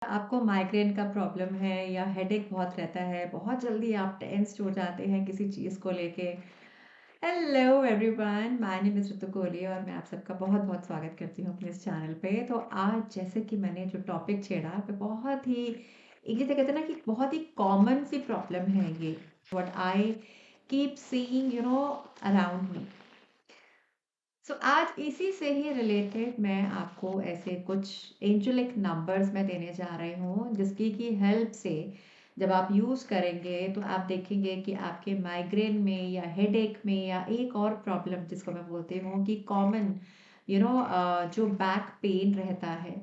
आपको माइग्रेन का प्रॉब्लम है या हेडेक बहुत रहता है, बहुत जल्दी आप टेंस्ड हो जाते हैं किसी चीज़ को लेके। Hello everyone, my name is Ritu Kohli और मैं आप सबका बहुत-बहुत स्वागत करती हूँ अपने इस चैनल पे। तो आज जैसे कि मैंने जो टॉपिक छेड़ा वो बहुत ही ये तो कहते हैं ना कि बहुत ही कॉमन सी प्रॉब्लम है ये, what I keep seeing around me. So आज इसी से ही रिलेटेड मैं आपको ऐसे कुछ एंजेलिक नंबर्स मैं देने जा रही हूँ जिसकी की हेल्प से जब आप यूज़ करेंगे तो आप देखेंगे कि आपके माइग्रेन में या हेडेक में या एक और प्रॉब्लम जिसको मैं बोलती हूँ कि कॉमन जो बैक पेन रहता है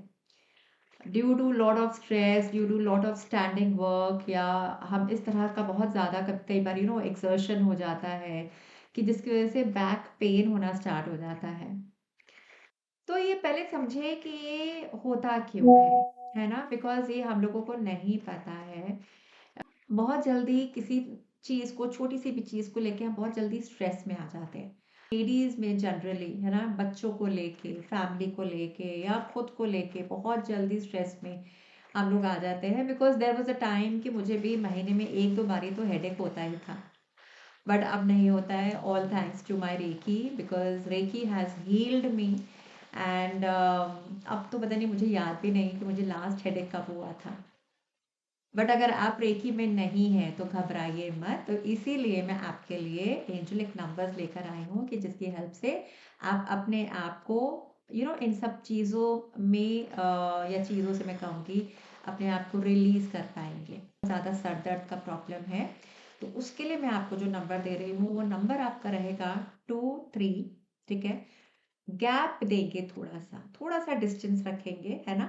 due to lot of stress, due to lot of standing work, या हम इस तरह का बहुत ज़्यादा कई बार एक्सर्शन हो जाता है कि जिसकी वजह से बैक पेन होना स्टार्ट हो जाता है। तो ये पहले समझे कि ये होता क्यों है ना? बिकॉज़ ये हम लोगों को नहीं पता है। बहुत जल्दी किसी चीज़ को, छोटी-सी भी चीज़ को लेके हम बहुत जल्दी स्ट्रेस में आ जाते हैं। लेडीज़ में जनरली, है ना? बच्चों को लेके, फैमिली को लेके या खुद को लेके बहुत जल्दी स्ट्रेस में हम लोग आ जाते हैं because there was a time कि मुझे भी महीने में 1-2 बारी तो हेडेक होता ही था। बट अब नहीं होता है, all thanks to my reiki because reiki has healed me and अब तो पता नहीं, मुझे याद भी नहीं कि मुझे लास्ट हेडेक कब हुआ था। बट अगर आप रेकी में नहीं हैं तो घबराइए मत। तो इसीलिए मैं आपके लिए एंजेलिक नंबर्स लेकर आई हूँ कि जिसकी हेल्प से आप अपने आप को इन सब चीज़ों में या चीज़ों से मैं कहूँगी अपने आप को रिलीज़ कर पाएंगे। ज़्यादा सर दर्द का प्रॉब्लम है तो उसके लिए मैं आपको जो नंबर दे रही हूँ वो नंबर आपका रहेगा 2-3। ठीक है, गैप देंगे, थोड़ा सा डिस्टेंस रखेंगे, है ना?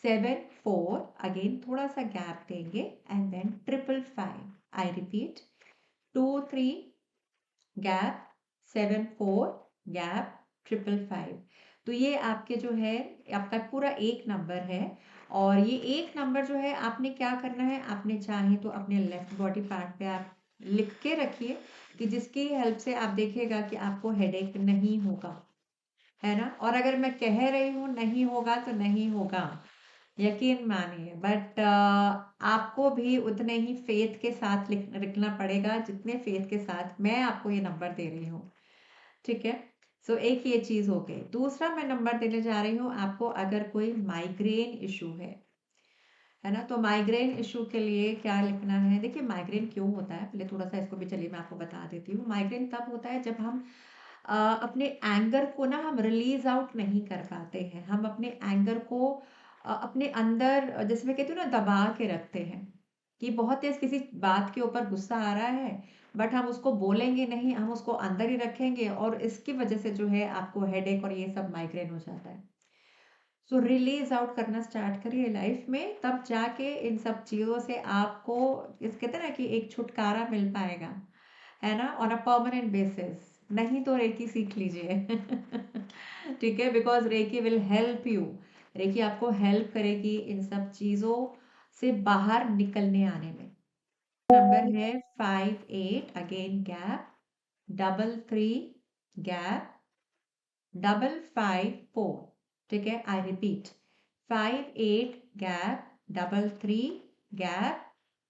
7-4, अगेन थोड़ा सा गैप देंगे and then 555। I repeat, 2-3 gap, 7-4 gap, 555। तो ये आपके जो है आपका पूरा एक नंबर है। और ये एक नंबर जो है आपने क्या करना है, आपने चाहे तो अपने लेफ्ट बॉडी पार्ट पे आप लिख के रखिए कि जिसकी हेल्प से आप देखिएगा कि आपको हेडेक नहीं होगा, है ना? और अगर मैं कह रही हूँ नहीं होगा तो नहीं होगा, यकीन मानिए। बट आपको भी उतने ही फेथ के साथ लिखना पड़ेगा जितने फेथ के साथ मैं आपको ये नंबर दे रही हूँ। ठीक है, सो एक ये चीज हो गई। दूसरा मैं नंबर देने जा रही हूँ आपको, अगर कोई माइग्रेन इशू है ना? तो माइग्रेन इशू के लिए क्या लिखना है? देखिए, माइग्रेन क्यों होता है पहले थोड़ा सा इसको भी चलिए मैं आपको बता देती हूँ। माइग्रेन तब होता है जब हम अपने एंगर को ना हम रिलीज आउट नहीं कर पाते हैं। हम अपने एंगर को अपने अंदर जैसे मैं कहती हूँ ना दबा के रखते हैं कि बहुत तेज किसी बात के ऊपर गुस्सा आ रहा है बट हम उसको बोलेंगे नहीं, हम उसको अंदर ही रखेंगे और इसकी वजह से जो है आपको हेडेक और ये सब माइग्रेन हो जाता है। सो रिलीज आउट करना स्टार्ट करिए लाइफ में, तब जाके इन सब चीज़ों से आपको इस कहते हैं ना कि एक छुटकारा मिल पाएगा, है ना? On a permanent basis. नहीं तो रेकी सीख लीजिए। ठीक है, because reiki will help you. Reiki आपको हेल्प करेगी इन सब चीज़ों से बाहर निकलने आने में। नंबर है 5-8, अगेन गैप, 3-3 गैप, 554। ठीक है, आई रिपीट, 5-8 गैप, 3-3 गैप,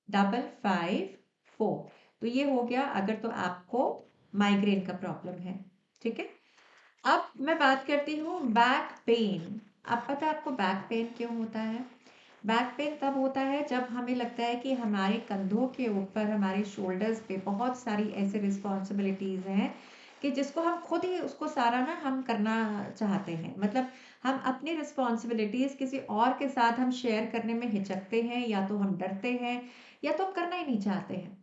554। तो ये हो गया अगर तो आपको माइग्रेन का प्रॉब्लम है। ठीक है, अब मैं बात करती हूँ बैक पेन। अब पता है आपको बैक पेन क्यों होता है? बैक पेन तब होता है जब हमें लगता है कि हमारे कंधों के ऊपर, हमारे शोल्डर्स पे बहुत सारी ऐसे रिस्पॉन्सिबिलिटीज़ हैं कि जिसको हम खुद ही उसको सारा ना हम करना चाहते हैं। मतलब हम अपनी रिस्पॉन्सिबिलिटीज़ किसी और के साथ हम शेयर करने में हिचकते हैं, या तो हम डरते हैं या तो हम करना ही नहीं चाहते हैं,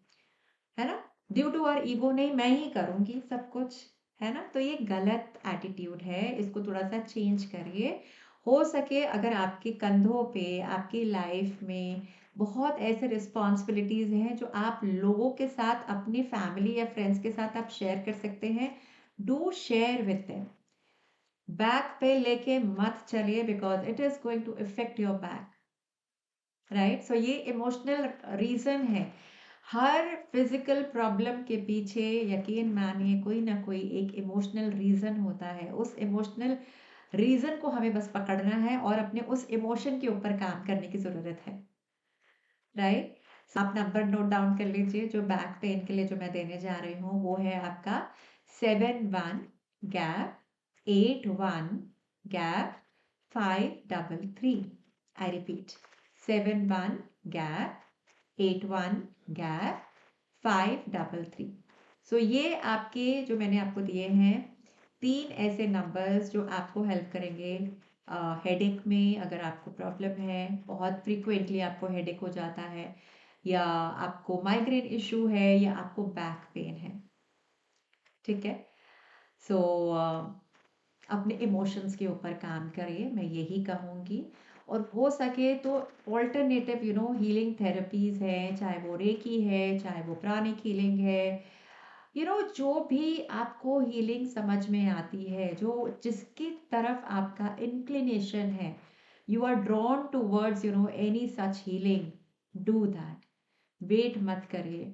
है ना? ड्यू टू आवर ईगो, नहीं मैं ही करूँगी सब कुछ, है ना? तो ये गलत एटीट्यूड है, इसको थोड़ा सा चेंज करिए। हो सके अगर आपके कंधों पे, आपकी लाइफ में बहुत ऐसे रिस्पॉन्सिबिलिटीज़ हैं जो आप लोगों के साथ, अपनी फैमिली या फ्रेंड्स के साथ आप शेयर कर सकते हैं, do share with them. Back पे लेके मत चलिए because it is going to effect your back, right? So ये इमोशनल रीजन है। हर फिजिकल प्रॉब्लम के पीछे यकीन मानिए कोई ना कोई एक इमोशनल रीजन होता है। उस इमोशनल रीज़न को हमें बस पकड़ना है और अपने उस इमोशन के ऊपर काम करने की ज़रूरत है, राइट? आप नंबर नोट डाउन कर लीजिए, जो बैक पेन के लिए जो मैं देने जा रही हूँ वो है आपका 71 gap 81 gap 533। I repeat, 71 gap 81 gap 533। सो ये आपके जो मैंने आपको दिए हैं 3 ऐसे नंबर्स जो आपको हेल्प करेंगे हेडेक में। अगर आपको प्रॉब्लम है, बहुत फ्रीक्वेंटली आपको हेडेक हो जाता है, या आपको माइग्रेन इशू है, या आपको बैक पेन है, ठीक है? सो अपने इमोशंस के ऊपर काम करिए, मैं यही कहूँगी। और हो सके तो ऑल्टरनेटिव हीलिंग थेरेपीज़ हैं, चाहे वो रेकी है, चाहे वो प्राणिक हीलिंग है, जो भी आपको हीलिंग समझ में आती है, जो जिसकी तरफ आपका इंक्लिनेशन है, you are drawn towards any such healing, do that. Wait मत करिए।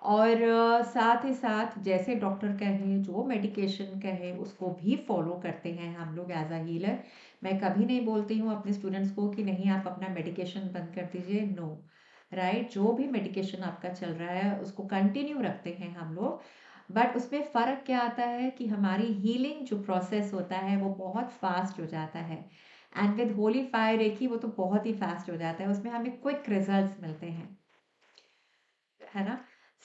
और साथ ही साथ जैसे डॉक्टर कहे, जो मेडिकेशन कहे, उसको भी फॉलो करते हैं हम लोग एज अ हीलर। मैं कभी नहीं बोलती हूँ अपने स्टूडेंट्स को कि नहीं आप अपना मेडिकेशन बंद कर दीजिए, नो, राइट? जो भी मेडिकेशन आपका चल रहा है उसको कंटिन्यू रखते हैं हम लोग, बट उसमें फ़र्क क्या आता है कि हमारी हीलिंग जो प्रोसेस होता है वो बहुत फास्ट हो जाता है। And with holy fire reiki वो तो बहुत ही फास्ट हो जाता है, उसमें हमें क्विक रिजल्ट्स मिलते हैं, है ना?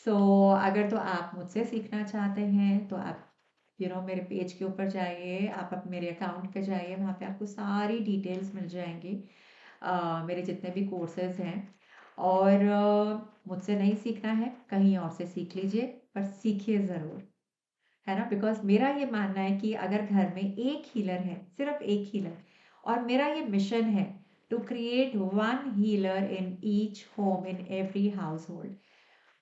सो अगर तो आप मुझसे सीखना चाहते हैं तो आप मेरे पेज के ऊपर जाइए, आप मेरे अकाउंट पे जाइए, वहाँ पे आपको सारी डिटेल्स मिल जाएंगी, मेरे जितने भी कोर्सेज हैं। और मुझसे नहीं सीखना है, कहीं और से सीख लीजिए, पर सीखिए ज़रूर, है ना? बिकॉज मेरा ये मानना है कि अगर घर में एक हीलर है, सिर्फ एक हीलर, और मेरा ये मिशन है to create one healer in each home in every household,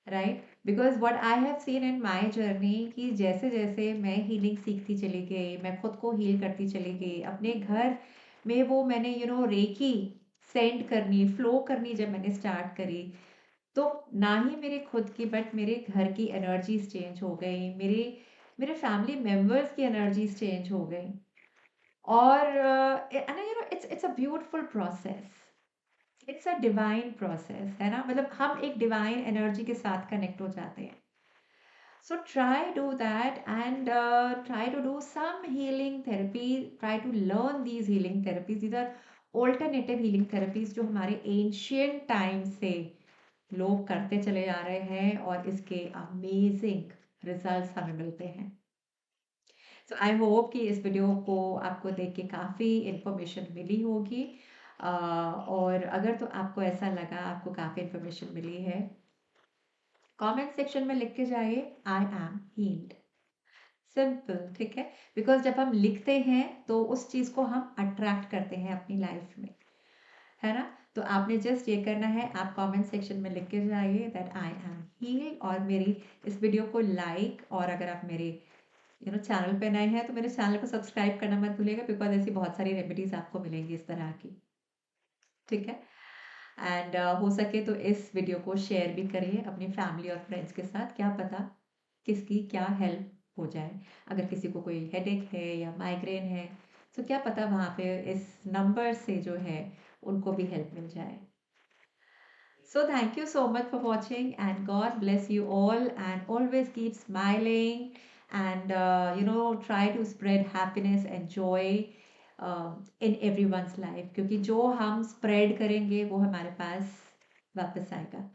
right? Because what I have seen in my journey कि जैसे जैसे मैं हीलिंग सीखती चली गई, मैं खुद को हील करती चली गई अपने घर में, वो मैंने रेकी सेंड करनी, फ्लो करनी जब मैंने स्टार्ट करी, तो ना ही मेरे खुद की बट मेरे घर की एनर्जीज चेंज हो गई, मेरे मेरे फैमिली मेम्बर्स की एनर्जीज चेंज हो गई। और it's a beautiful process, it's a divine process, है ना? मतलब हम एक डिवाइन एनर्जी के साथ कनेक्ट हो जाते हैं। So try do that, and try to do some healing therapy. Try to learn these healing therapies. These are alternative healing therapies जो हमारे ancient time से लोग करते चले जा रहे हैं, और इसके amazing results हमें मिलते हैं। So I hope कि इस वीडियो को आपको देख के काफ़ी इंफॉर्मेशन मिली होगी, और अगर तो आपको ऐसा लगा, आपको काफ़ी इंफॉर्मेशन मिली है, कमेंट सेक्शन में लिख के जाइए, आई एम हील्ड, सिंपल, ठीक है? बिकॉज जब हम लिखते हैं तो उस चीज़ को हम अट्रैक्ट करते हैं अपनी लाइफ में, है ना? तो आपने जस्ट ये करना है, आप कमेंट सेक्शन में लिख के जाइए दैट आई एम हील्ड, और मेरी इस वीडियो को लाइक, और अगर आप मेरे चैनल पे नए हैं तो मेरे चैनल को सब्सक्राइब करना मत भूलिएगा, बिकॉज ऐसी बहुत सारी रेमेडीज आपको मिलेंगी इस तरह की, ठीक है? एंड हो सके तो इस वीडियो को शेयर भी करिए अपनी फैमिली और फ्रेंड्स के साथ, क्या पता किसकी क्या हेल्प हो जाए। अगर किसी को कोई हेडेक है या माइग्रेन है, तो क्या पता वहाँ पे इस नंबर से जो है उनको भी हेल्प मिल जाए। So thank you so much for watching, and God bless you all, and always keep smiling, and try to spread happiness and joy in everyone's life, क्योंकि जो हम spread करेंगे वो हमारे पास वापस आएगा।